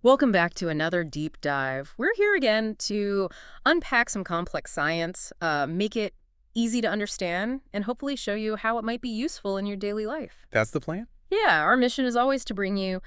Welcome back to another deep dive. We're here again to unpack some complex science, make it easy to understand, and hopefully show you how it might be useful in your daily life. That's the plan? Yeah, our mission is always to bring you,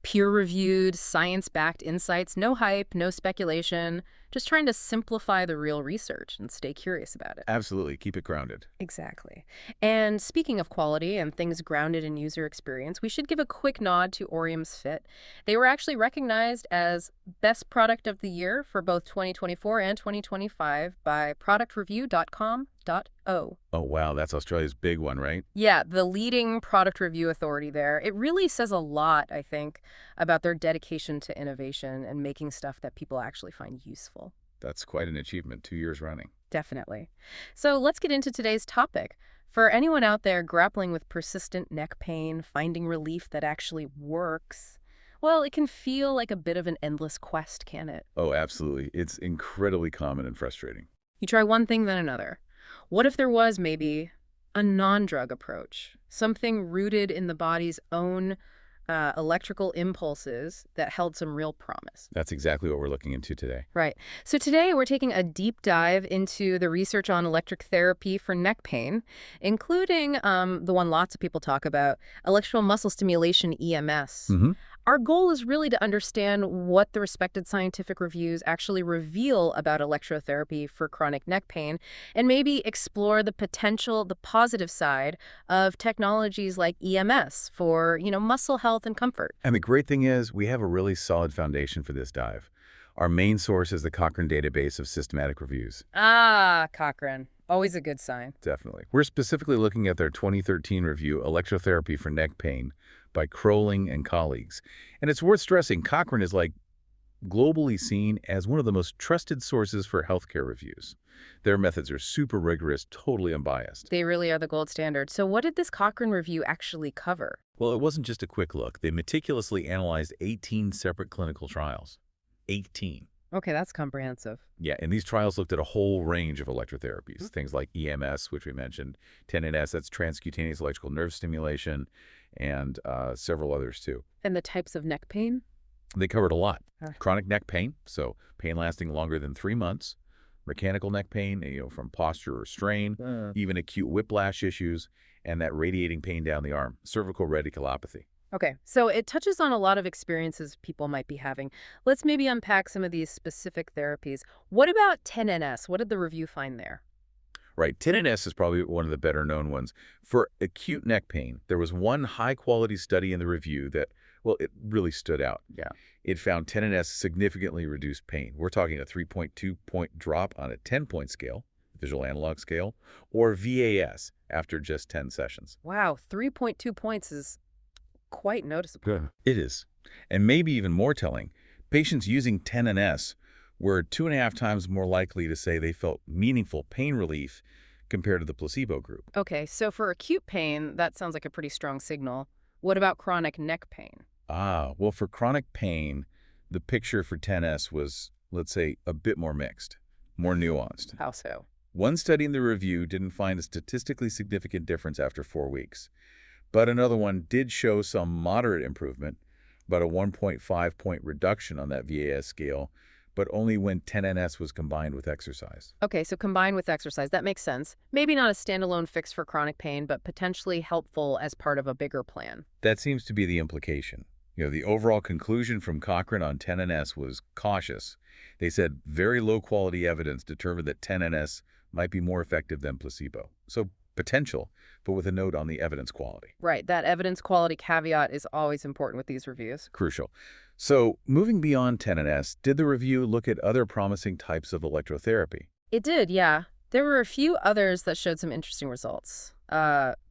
peer-reviewed, science-backed insights, no hype, no speculation, just trying to simplify the real research and stay curious about it. Absolutely. Keep it grounded. Exactly. And speaking of quality and things grounded in user experience, we should give a quick nod to Orium's Fit. They were actually recognized as Best Product of the Year for both 2024 and 2025 by productreview.com.o. Oh, wow. That's Australia's big one, right? Yeah, the leading product review authority there. It really says a lot, I think, about their dedication to innovation and making stuff that people actually find useful. That's quite an achievement, 2 years running. Definitely. So let's get into today's topic. For anyone out there grappling with persistent neck pain, finding relief that actually works, well, it can feel like a bit of an endless quest, can it? Oh, absolutely. It's incredibly common and frustrating. You try one thing, then another. What if there was maybe a non-drug approach, something rooted in the body's own electrical impulses that held some real promise? That's exactly what we're looking into today. Right. So today we're taking a deep dive into the research on electric therapy for neck pain, including the one lots of people talk about, electrical muscle stimulation, EMS. hmm Our goal is really to understand what the respected scientific reviews actually reveal about electrotherapy for chronic neck pain, and maybe explore the potential, the positive side of technologies like EMS for, muscle health and comfort. And the great thing is, we have a really solid foundation for this dive. Our main source is the Cochrane database of systematic reviews. Ah, Cochrane. Always a good sign. Definitely. We're specifically looking at their 2013 review, Electrotherapy for Neck Pain, by Crowling and colleagues. And it's worth stressing, Cochrane is globally seen as one of the most trusted sources for healthcare reviews. Their methods are super rigorous, totally unbiased. They really are the gold standard. So what did this Cochrane review actually cover? Well, it wasn't just a quick look. They meticulously analyzed 18 separate clinical trials. 18. Okay, that's comprehensive. Yeah, and these trials looked at a whole range of electrotherapies, things like EMS, which we mentioned, TENS, that's transcutaneous electrical nerve stimulation, and several others too. And the types of neck pain? They covered a lot. Uh, Chronic neck pain, so pain lasting longer than 3 months, mechanical neck pain, from posture or strain, even acute whiplash issues, and that radiating pain down the arm, cervical radiculopathy. Okay, so it touches on a lot of experiences people might be having. Let's maybe unpack some of these specific therapies. What about 10NS? What did the review find there? Right, TENS is probably one of the better known ones. For acute neck pain, there was one high-quality study in the review that, well, it really stood out. Yeah. It found TENS significantly reduced pain. We're talking a 3.2-point drop on a 10-point scale, visual analog scale, or VAS after just 10 sessions. Wow, 3.2 points is quite noticeable. Good. It is. And maybe even more telling, patients using 10NS were 2.5 times more likely to say they felt meaningful pain relief compared to the placebo group. Okay, so for acute pain, that sounds like a pretty strong signal. What about chronic neck pain? Well, for chronic pain, the picture for 10S was, let's say, a bit more mixed, more nuanced. How so? One study in the review didn't find a statistically significant difference after 4 weeks, but another one did show some moderate improvement, about a 1.5-point reduction on that VAS scale, but only when 10NS was combined with exercise. Okay, so combined with exercise, that makes sense. Maybe not a standalone fix for chronic pain, but potentially helpful as part of a bigger plan. That seems to be the implication. The overall conclusion from Cochrane on 10NS was cautious. They said very low-quality evidence determined that 10NS might be more effective than placebo. So potential, but with a note on the evidence quality. Right, that evidence quality caveat is always important with these reviews. Crucial. So moving beyond 10NS, did the review look at other promising types of electrotherapy? It did, yeah. There were a few others that showed some interesting results.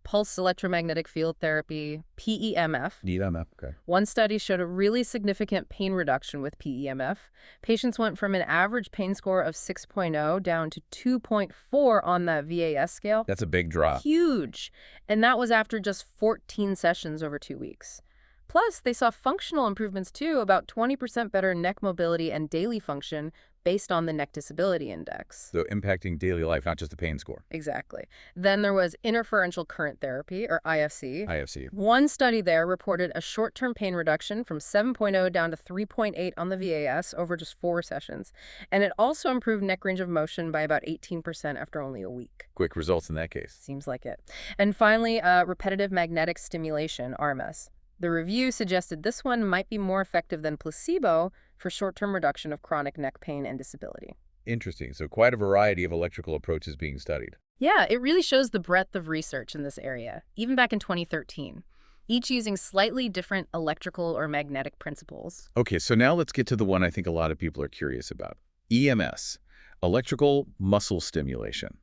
Pulse electromagnetic field therapy, PEMF. EMF, okay. One study showed a really significant pain reduction with PEMF. Patients went from an average pain score of 6.0 down to 2.4 on that VAS scale. That's a big drop. Huge. And that was after just 14 sessions over 2 weeks. Plus, they saw functional improvements too, about 20% better neck mobility and daily function based on the Neck Disability Index. So impacting daily life, not just the pain score. Exactly. Then there was interferential current therapy, or IFC. IFC. One study there reported a short-term pain reduction from 7.0 down to 3.8 on the VAS over just 4 sessions. And it also improved neck range of motion by about 18% after only a week. Quick results in that case. Seems like it. And finally, repetitive magnetic stimulation, RMS. The review suggested this one might be more effective than placebo for short-term reduction of chronic neck pain and disability. Interesting. So quite a variety of electrical approaches being studied. Yeah, it really shows the breadth of research in this area, even back in 2013, each using slightly different electrical or magnetic principles. Okay, so now let's get to the one I think a lot of people are curious about. EMS, electrical muscle stimulation.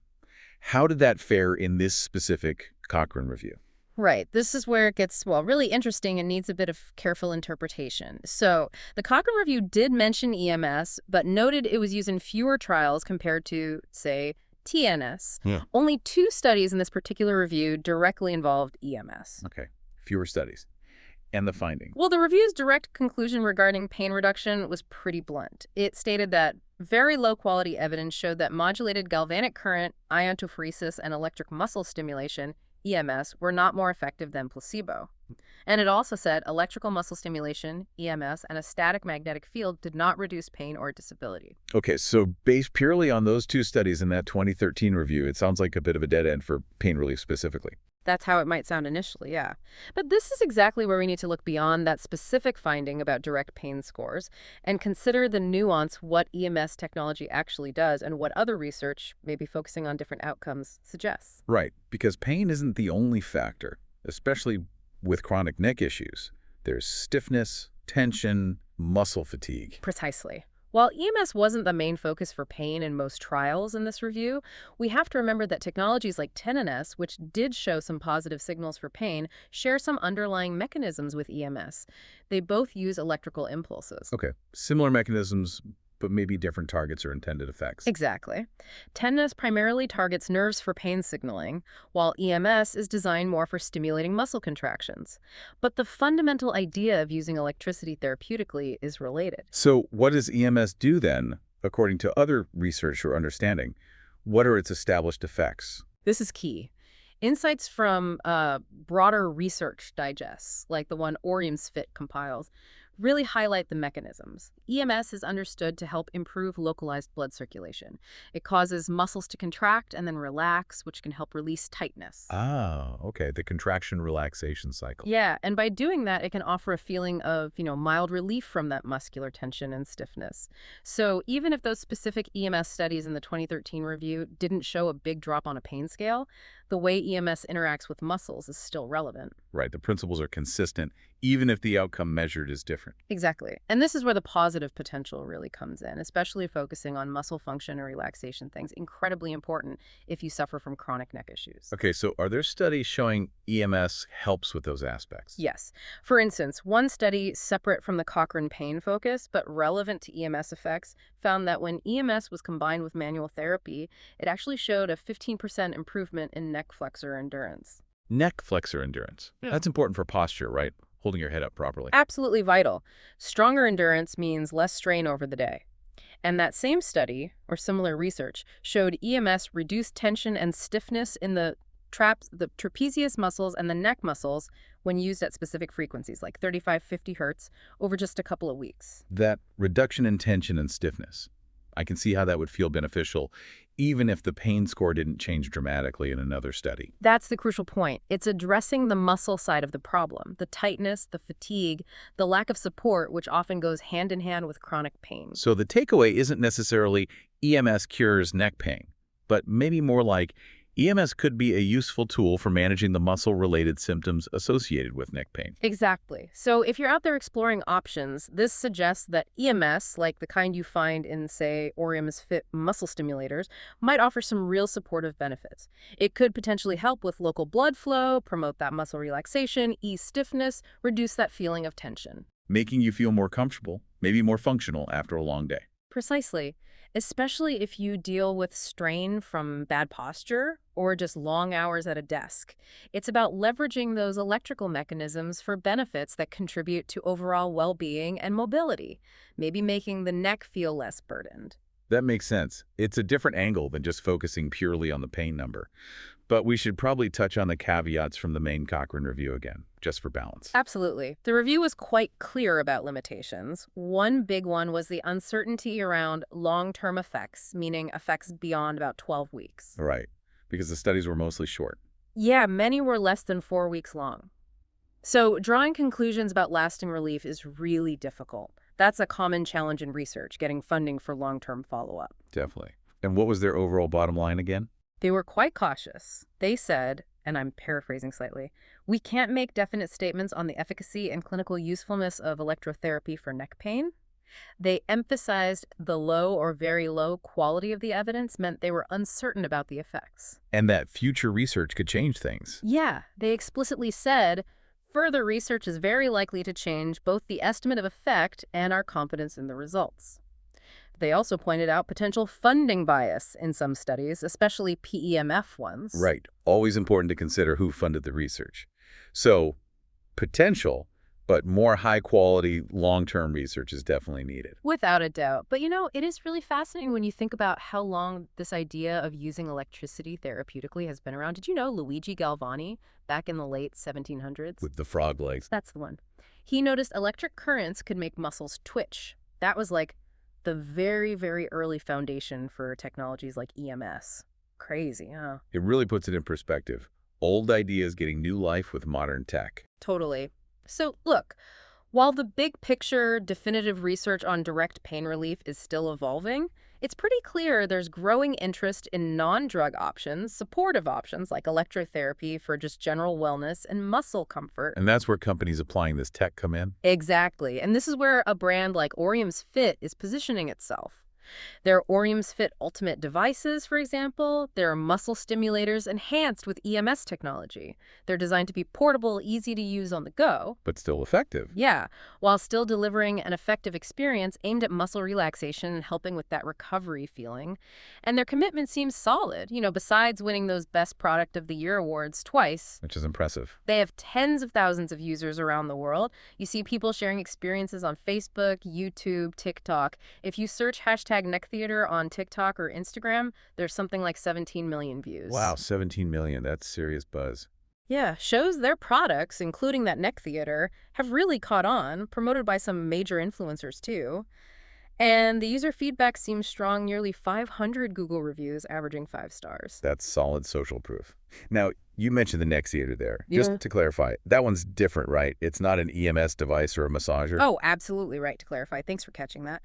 How did that fare in this specific Cochrane review? Right. This is where it gets, well, really interesting and needs a bit of careful interpretation. So the Cochrane review did mention EMS, but noted it was used in fewer trials compared to, say, TNS. Yeah. Only 2 studies in this particular review directly involved EMS. Okay, fewer studies. And the finding? Well, the review's direct conclusion regarding pain reduction was pretty blunt. It stated that very low-quality evidence showed that modulated galvanic current, iontophoresis, and electric muscle stimulation, EMS, were not more effective than placebo. And it also said electrical muscle stimulation, EMS, and a static magnetic field did not reduce pain or disability. Okay, so based purely on those 2 studies in that 2013 review, it sounds like a bit of a dead end for pain relief specifically. That's how it might sound initially, yeah. But this is exactly where we need to look beyond that specific finding about direct pain scores and consider the nuance what EMS technology actually does and what other research, maybe focusing on different outcomes, suggests. Right, because pain isn't the only factor, especially with chronic neck issues. There's stiffness, tension, muscle fatigue. Precisely. While EMS wasn't the main focus for pain in most trials in this review, we have to remember that technologies like TENS, which did show some positive signals for pain, share some underlying mechanisms with EMS. They both use electrical impulses. Okay, similar mechanisms, but maybe different targets or intended effects. Exactly. TENS primarily targets nerves for pain signaling, while EMS is designed more for stimulating muscle contractions. But the fundamental idea of using electricity therapeutically is related. So what does EMS do then, according to other research or understanding? What are its established effects? This is key. Insights from broader research digests, like the one Orium's Fit compiles, really highlight the mechanisms. EMS is understood to help improve localized blood circulation. It causes muscles to contract and then relax, which can help release tightness. Ah, okay, the contraction-relaxation cycle. Yeah, and by doing that, it can offer a feeling of, mild relief from that muscular tension and stiffness. So even if those specific EMS studies in the 2013 review didn't show a big drop on a pain scale, the way EMS interacts with muscles is still relevant. Right, the principles are consistent, even if the outcome measured is different. Exactly. And this is where the positive potential really comes in, especially focusing on muscle function and relaxation things, incredibly important if you suffer from chronic neck issues. Okay, so are there studies showing EMS helps with those aspects? Yes. For instance, one study separate from the Cochrane pain focus, but relevant to EMS effects, found that when EMS was combined with manual therapy, it actually showed a 15% improvement in neck flexor endurance. Neck flexor endurance. Yeah. That's important for posture, right? Holding your head up properly. Absolutely vital. Stronger endurance means less strain over the day. And that same study, or similar research, showed EMS reduced tension and stiffness in the trapezius muscles and the neck muscles when used at specific frequencies, like 35-50 hertz, over just a couple of weeks. That reduction in tension and stiffness. I can see how that would feel beneficial, even if the pain score didn't change dramatically in another study. That's the crucial point. It's addressing the muscle side of the problem, the tightness, the fatigue, the lack of support, which often goes hand in hand with chronic pain. So the takeaway isn't necessarily EMS cures neck pain, but maybe more like EMS could be a useful tool for managing the muscle-related symptoms associated with neck pain. Exactly. So if you're out there exploring options, this suggests that EMS, like the kind you find in, say, Orium's Fit muscle stimulators, might offer some real supportive benefits. It could potentially help with local blood flow, promote that muscle relaxation, ease stiffness, reduce that feeling of tension. Making you feel more comfortable, maybe more functional after a long day. Precisely. Especially if you deal with strain from bad posture or just long hours at a desk. It's about leveraging those electrical mechanisms for benefits that contribute to overall well-being and mobility, maybe making the neck feel less burdened. That makes sense. It's a different angle than just focusing purely on the pain number. But we should probably touch on the caveats from the main Cochrane review again, just for balance. Absolutely. The review was quite clear about limitations. One big one was the uncertainty around long-term effects, meaning effects beyond about 12 weeks. Right, because the studies were mostly short. Yeah, many were less than 4 weeks long. So drawing conclusions about lasting relief is really difficult. That's a common challenge in research, getting funding for long-term follow-up. Definitely. And what was their overall bottom line again? They were quite cautious. They said, and I'm paraphrasing slightly, "We can't make definite statements on the efficacy and clinical usefulness of electrotherapy for neck pain." They emphasized the low or very low quality of the evidence meant they were uncertain about the effects. And that future research could change things. Yeah, they explicitly said, "Further research is very likely to change both the estimate of effect and our confidence in the results." They also pointed out potential funding bias in some studies, especially PEMF ones. Right. Always important to consider who funded the research. So, potential, but more high-quality, long-term research is definitely needed. Without a doubt. But it is really fascinating when you think about how long this idea of using electricity therapeutically has been around. Did you know Luigi Galvani, back in the late 1700s? With the frog legs. That's the one. He noticed electric currents could make muscles twitch. That was like the very, very early foundation for technologies like EMS. Crazy, huh? It really puts it in perspective. Old ideas getting new life with modern tech. Totally. So, look, while the big picture definitive research on direct pain relief is still evolving, it's pretty clear there's growing interest in non-drug options, supportive options like electrotherapy for just general wellness and muscle comfort. And that's where companies applying this tech come in? Exactly. And this is where a brand like Orium's Fit is positioning itself. Their Orium's Fit Ultimate devices, for example, they're muscle stimulators enhanced with EMS technology. They're designed to be portable, easy to use on the go. But still effective. Yeah, while still delivering an effective experience aimed at muscle relaxation and helping with that recovery feeling. And their commitment seems solid. Besides winning those Best Product of the Year awards twice, Which is impressive. they have tens of thousands of users around the world. You see people sharing experiences on Facebook, YouTube, TikTok. If you search hashtag neck theater on TikTok or Instagram, there's something like 17 million views. Wow, 17 million. That's serious buzz. Yeah, shows their products, including that neck theater, have really caught on, promoted by some major influencers too. And the user feedback seems strong, nearly 500 Google reviews, averaging 5 stars. That's solid social proof. Now, you mentioned the neck theater there. Yeah. Just to clarify, that one's different, right? It's not an EMS device or a massager? Oh, absolutely right to clarify. Thanks for catching that.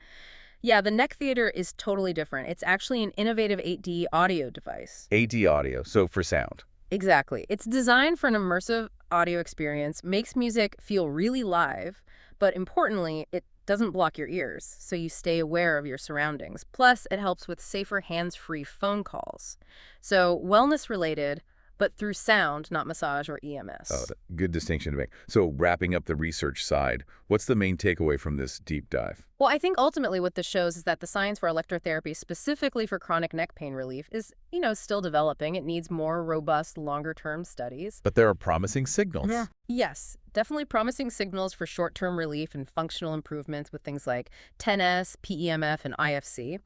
Yeah, the neck theater is totally different. It's actually an innovative 8D audio device. 8D audio, so for sound. Exactly. It's designed for an immersive audio experience, makes music feel really live, but importantly, it doesn't block your ears, so you stay aware of your surroundings. Plus, it helps with safer hands-free phone calls. So, wellness-related, but through sound, not massage or EMS. Oh, good distinction to make. So wrapping up the research side, what's the main takeaway from this deep dive? Well, I think ultimately what this shows is that the science for electrotherapy, specifically for chronic neck pain relief, is, still developing. It needs more robust, longer-term studies. But there are promising signals. Yeah. Yes, definitely promising signals for short-term relief and functional improvements with things like TENS, PEMF, and IFC.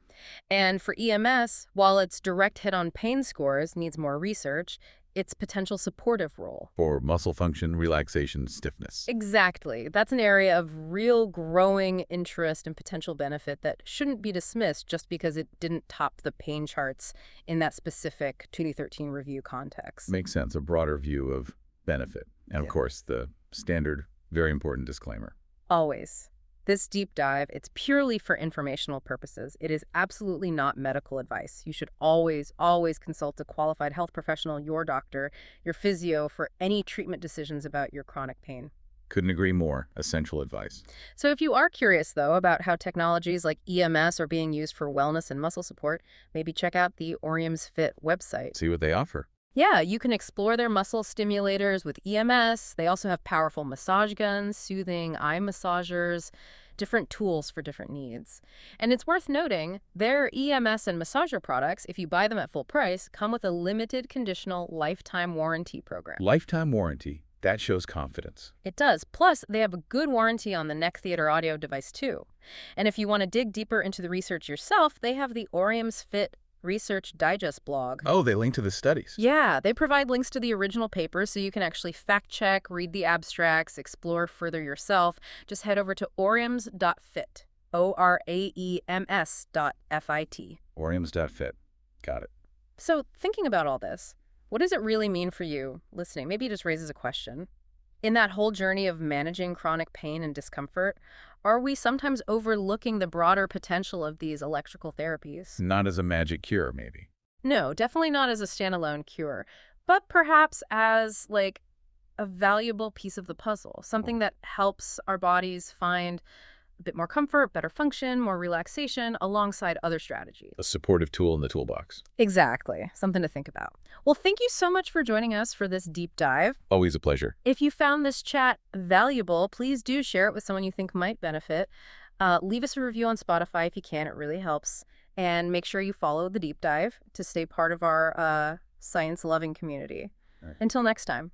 And for EMS, while its direct hit on pain scores needs more research, its potential supportive role. For muscle function, relaxation, stiffness. Exactly. That's an area of real growing interest and potential benefit that shouldn't be dismissed just because it didn't top the pain charts in that specific 2013 review context. Makes sense, a broader view of benefit. And of Yeah. course, the standard, very important disclaimer. Always. This deep dive, it's purely for informational purposes. It is absolutely not medical advice. You should always, always consult a qualified health professional, your doctor, your physio, for any treatment decisions about your chronic pain. Couldn't agree more. Essential advice. So if you are curious, though, about how technologies like EMS are being used for wellness and muscle support, maybe check out the Orium's Fit website. See what they offer. Yeah, you can explore their muscle stimulators with EMS. They also have powerful massage guns, soothing eye massagers, different tools for different needs. And it's worth noting, their EMS and massager products, if you buy them at full price, come with a limited conditional lifetime warranty program. Lifetime warranty. That shows confidence. It does. Plus, they have a good warranty on the neck theater audio device, too. And if you want to dig deeper into the research yourself, they have the Orium's Fit Research Digest blog. Oh, they link to the studies. Yeah, they provide links to the original papers so you can actually fact-check, read the abstracts, explore further yourself. Just head over to oriums.fit, ORAEMS.FIT. Oriums.fit. Got it. So, thinking about all this, what does it really mean for you listening? Maybe it just raises a question. In that whole journey of managing chronic pain and discomfort, are we sometimes overlooking the broader potential of these electrical therapies? Not as a magic cure, maybe. No, definitely not as a standalone cure, but perhaps as like a valuable piece of the puzzle, something that helps our bodies find a bit more comfort, better function, more relaxation alongside other strategies. A supportive tool in the toolbox. Exactly. Something to think about. Well, thank you so much for joining us for this deep dive. Always a pleasure. If you found this chat valuable, please do share it with someone you think might benefit. Leave us a review on Spotify if you can. It really helps. And make sure you follow the deep dive to stay part of our science-loving community. All right. Until next time.